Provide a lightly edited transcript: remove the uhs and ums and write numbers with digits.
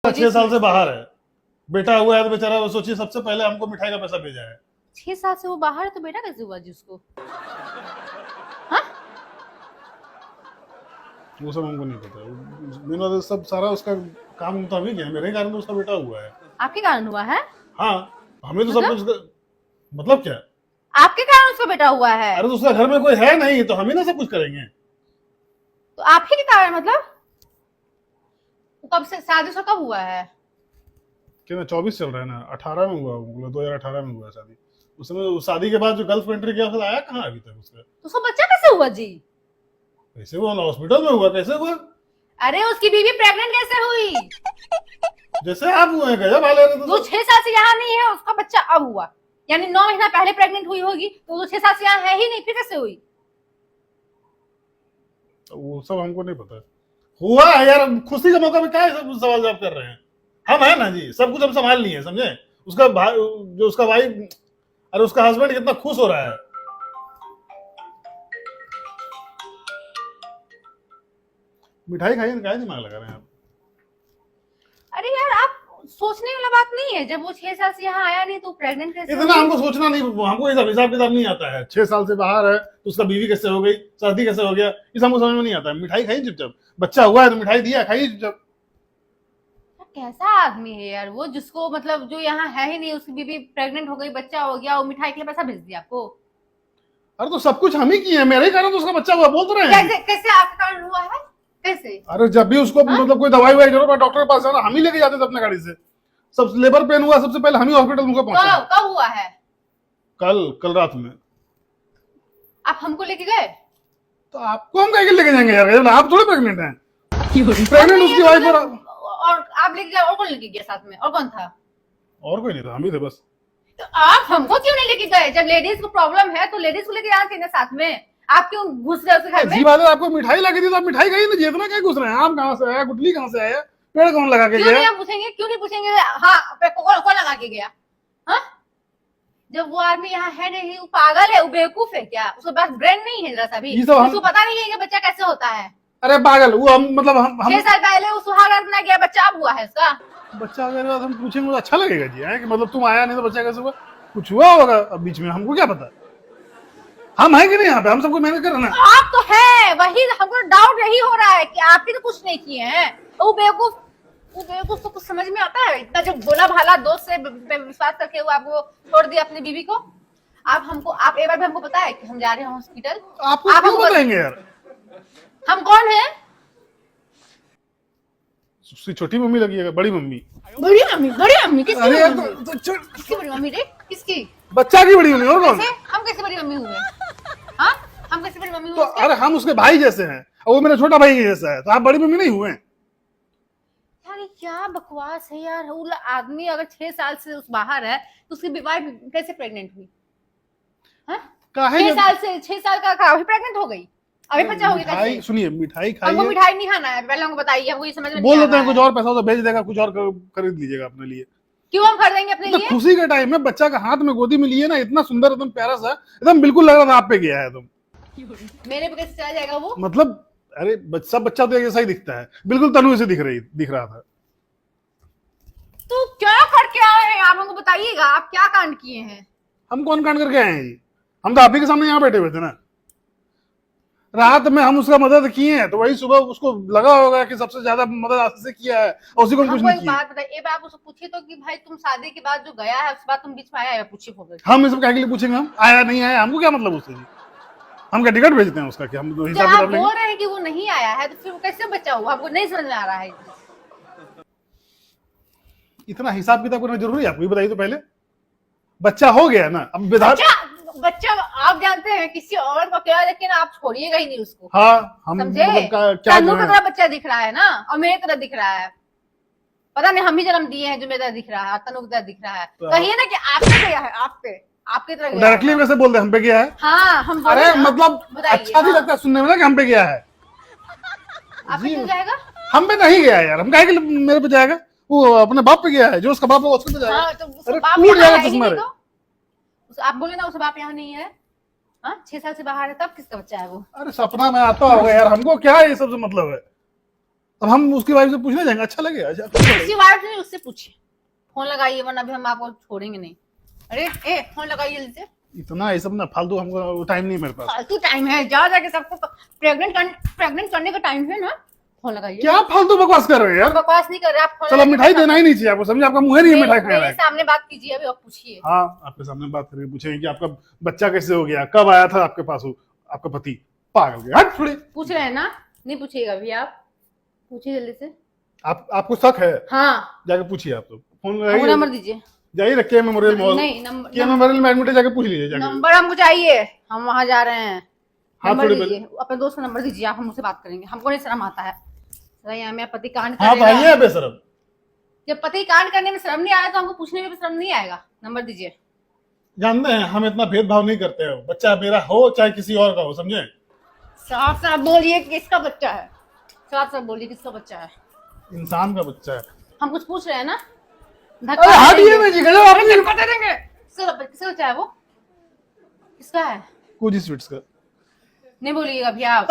6 साल से बाहर है, बेटा हुआ है तो बेचारा वो सोचिए सबसे पहले हमको मिठाई का पैसा भेजा है। 6 साल से वो बाहर है तो बेटा कैसे हुआ जी उसको? हाँ? वो सब हमको नहीं पता, बिना सब सारा उसका काम तो हमें किया, मेरे ही कारण तो उसका बेटा हुआ है। आपके कारण हुआ है? हाँ, हमें तो सब कुछ, मतलब क्या? आपके कारण उसका बेटा हुआ है? अरे तो उसका घर में कोई है नहीं तो हम ही ना सब कुछ करेंगे। तो आप ही के कारण मतलब? कब से शादी से कब हुआ है? क्या 24 चल रहा है ना, 18 में हुआ, 2018 में हुआ शादी। उस समय उस शादी के बाद जो गल्फ कंट्री गया उसका आया कहाँ अभी तक उसका? तो उसका बच्चा कैसे हुआ जी? कैसे हुआ? हॉस्पिटल में हुआ, कैसे हुआ? अरे उसकी बीवी प्रेग्नेंट कैसे हुई? जैसे आप हुए हैं गजब हाल है। वो 6 साल से यहाँ नहीं है, उसका बच्चा अब हुआ, यानी 9 महीना पहले प्रेग्नेंट हुई होगी, तो वो 6 साल से यहाँ है ही नहीं, फिर कैसे हुई? वो सब हमको नहीं पता। हुआ है यार, खुशी के मौके पे क्या सब सवाल जवाब कर रहे हैं? हम है ना जी, सब कुछ हम संभाल लिए, समझे? उसका भाई, जो उसका भाई, अरे उसका हस्बैंड कितना खुश हो रहा है। मिठाई खाइए, क्या दिमाग लगा रहे हैं आप? अरे यार आप सोचने वाला बात नहीं है, जब वो 6 साल से यहाँ आया नहीं तो प्रेग्नेंट कैसे इतना हुई? हमको सोचना नहीं, हमको ये सब हिसाब किताब नहीं आता है। 6 साल से बाहर है तो उसका बीवी कैसे हो गई, शादी कैसे हो गया, ये हमको समझ में नहीं आता है। मिठाई खाइए चुपचाप, बच्चा हुआ है तो मिठाई दिया, खाइए चुपचाप। कैसा आदमी है यार वो, जिसको मतलब जो यहाँ है ही नहीं, उसकी बीवी प्रेग्नेंट हो गई, बच्चा हो गया, वो मिठाई के लिए पैसा भेज दिया आपको? अरे तो सब कुछ हम ही किए हैं, मेरे ही कारण तो उसका बच्चा हुआ, बोल तो रहे हैं। कैसे कैसे आपके कारण हुआ है? कैसे? अरे जब भी उसको मतलब कोई दवाई वाई जरूरत डॉक्टर के पास जाना, हम ही लेके जाते थे अपने गाड़ी से। सब लेबर पेन हुआ सबसे पहले हम ही हॉस्पिटल में पहुंचा। कब हुआ है? कल रात में। आप हमको लेके गए? तो आपको हम कहीं लेके जाएंगे यार, आप थोड़े प्रेग्नेंट हैं। प्रेग्नेंट उसकी वाइफ और आप लेके गए, और कौन लेके गया साथ में, और कौन था? और कोई नहीं था, हम ही थे बस। तो आप हमको क्यों नहीं लेके गए? जब लेडीज को प्रॉब्लम है तो लेडीज को लेके जाना चाहिए ना साथ में, आप क्यों घुस गए उसके घर में? जी बात है, आपको मिठाई लगी थी तो आप मिठाई खाई ना, जितना क्या घुस रहे हैं? आम कहाँ से आया, गुटली कहाँ से आया, पेड़ कौन लगा के क्यों नहीं गया? आप पूछेंगे? क्यों नहीं पूछेंगे? हाँ, कौन लगा के गया? हाँ, जब वो आदमी यहाँ है नहीं, वो पागल है, वो बेवकूफ है क्या? उसके पास ब्रेन नहीं है जरा सा भी? उसको पता नहीं है कि बच्चा कैसे होता है? अरे पागल वो, हम मतलब हम 6 साल पहले वो सुहाग रात में गया, बच्चा अब हुआ है उसका। बच्चा अगर हम पूछेंगे तो अच्छा लगेगा जी, है कि मतलब तुम आया नहीं तो बच्चा कैसे हुआ? कुछ हुआ होगा अब बीच में, हमको क्या पता? हम है कि नहीं यहाँ पे, हम सबको मेहनत कर रहे हैं। आप तो है, वही हमको डाउट यही हो रहा है कि आप ही तो कुछ नहीं किए हैं। वो बेवकूफ को कुछ समझ में आता है? इतना जो बोला भाला दोस्त से विश्वास करके वो आपको छोड़ दिया अपनी बीवी को। आप एक बार भी हमको पता है कि हम जा रहे हैं हॉस्पिटल? आपको क्यों बताएंगे यार? हम कौन है? उसकी छोटी मम्मी लगी है, बड़ी मम्मी? बड़ी मम्मी किसकी? अरे यार किसकी बड़ी मम्मी रे? किसकी? बच्चा की बड़ी मम्मी और कौन? हम कैसे बड़ी मम्मी हुए? हाँ, हम कैसे बड़ी मम्मी तो हुए? अरे हम उसके भाई जैसे हैं और वो मेरा छोटा भाई के जैसा है, तो आप बड़ी मम्मी नहीं हुए? यार ये क्या बकवास है यार। वो आदमी अगर 6 साल से उस बाहर है तो उसकी वाइफ कैसे प्रेग्नेंट हुई? हाँ? 6 साल का अभी प्रेग्नेंट हो गई, अभी बच्चा हो गया कैसे? सुनिए, मिठाई खाइए। हमको मिठाई नहीं खाना है, पहले हमको बताइए, हमको ये समझ में बोल नहीं आ देते हैं रहा कुछ है। और पैसा तो भेज देगा, कुछ और खरीद लीजिएगा अपने लिए। क्यों हम खरीदेंगे अपने तो लिए? खुशी के टाइम में बच्चा का हाथ में गोदी में लिए ना, इतना सुंदर एकदम प्यारा सा, एकदम बिल्कुल लग रहा था आप पे गया है तुम। मेरे पे कैसे चला जाएगा वो? मतलब अरे सब बच्चा तो ऐसा ही दिखता है, बिल्कुल तनु से दिख रहा था। तो क्या करके आए हैं आप, हमको बताइएगा, आप क्या कांड किए हैं? हम कौन कांड करके आए हैं जी? हम तो आप ही के सामने यहाँ बैठे हुए थे ना। रात में हम उसका मदद किए हैं तो वही सुबह उसको लगा होगा कि सबसे ज्यादा मदद आपसे से किया है और उसी को कुछ नहीं किया। बात बताइए, आप उसको पूछिए तो कि भाई तुम शादी के बाद जो गया है उसके बाद तुम बीच में आया है, पूछिए। हम इस क्या पूछेंगे? हम आया नहीं आया, हमको क्या मतलब उससे जी? हम क्या टिकट भेजते हैं उसका कि हम तो हिसाब आप बोल रहे हैं कि वो नहीं आया है तो फिर कैसे बच्चा हुआ? हमको नहीं समझ में आ रहा है। इतना हिसाब किताब करना जरूरी है आपको? बताइए तो पहले। बच्चा हो गया ना, अब बच्चा आप जानते हैं किसी और को क्या, लेकिन आप छोड़िएगा ही नहीं उसको। हाँ, हम समझे? क्या तन्नू की तरह बच्चा दिख रहा है ना, और मेरी तरह दिख रहा है। पता नहीं हम ही जन्म दिए हैं जो मेरी तरह दिख रहा है और तन्नू की तरह दिख रहा है। कहिए ना कि आपके गया है, आपके तरह डायरेक्टली कैसे बोलते हैं हम पे गया है? हाँ, हम अरे मतलब अच्छा नहीं लगता सुनने में ना कि हम पे गया है। आप पे क्यों जाएगा? हम पे नहीं गया यार, हम कहे कि मेरे पे जाएगा? वो अपने बाप पे गया है, जो उसका बाप है उसके पे जाएगा। हाँ, तो अरे बाप टूट जाएगा है चश्मा। आप बोले ना उसका बाप यहाँ नहीं है। 6 साल से बाहर है, तब किसका बच्चा है वो? अरे सपना में आता होगा यार, हमको क्या है ये सब से मतलब है? अब हम उसकी वाइफ से पूछने जाएंगे, अच्छा लगेगा? अच्छा उसकी वाइफ नहीं, उससे पूछिए। फोन लगाइए वरना अभी हम आपको छोड़ेंगे नहीं। अरे ए फोन लगाइए जल्दी से। इतना ये सब ना फालतू, हमको टाइम नहीं मेरे पास। फालतू टाइम है, जा जाके सबको प्रेग्नेंट करने का टाइम है ना। फोन लगाइए। क्या फालतू बकवास कर रहे हैं यार? बकवास नहीं कर रहे आप। फोन चलो, मिठाई देना ही नहीं चाहिए आपको, समझे? आपका मुंह नहीं है मिठाई खाने मेरे लायक। सामने बात कीजिए अभी, आप पूछिए। हाँ, आपके सामने बात करके पूछेंगे कि आपका बच्चा कैसे हो गया, कब आया था आपके पास वो आपका पति? पागल गया, हट थोड़ी। पूछ रहे हैं ना, नहीं पूछिएगा अभी आप, पूछिए जल्दी से। आपको शक है? हाँ, जाके पूछिए आप तो। फोन हमको नंबर दीजिए। जाइए, रखिए मेमोरियल मॉल। नहीं, नंबर क्या मेमोरियल में एडमिट है, जाके पूछ लीजिए जाके। नंबर हमको चाहिए, हम वहां जा रहे हैं। हाँ, नंबर थोड़ी दीजिए, अपने दोस्त का नंबर दीजिए, आप हमसे बात करेंगे। हमको नहीं शर्म आता है। सही है, मेरा पति कांड हाँ, करेगा। भाई है बेशरम। जब पति कांड करने में शर्म नहीं आया तो हमको पूछने में भी शर्म नहीं आएगा। नंबर दीजिए। जानते हैं हम इतना भेदभाव नहीं करते हैं, बच्चा मेरा हो चाहे किसी और का हो, समझे? साफ साफ बोलिए किसका बच्चा है, साफ साफ बोलिए किसका बच्चा है। इंसान का बच्चा है। हम कुछ पूछ रहे हैं ना, अरे हटिए ना जी, गजब आपने। धक्का दे देंगे। किसका बच्चा है वो, किसका है? कुछ स्वीट्स का। नहीं बोलिएगा भैया आप।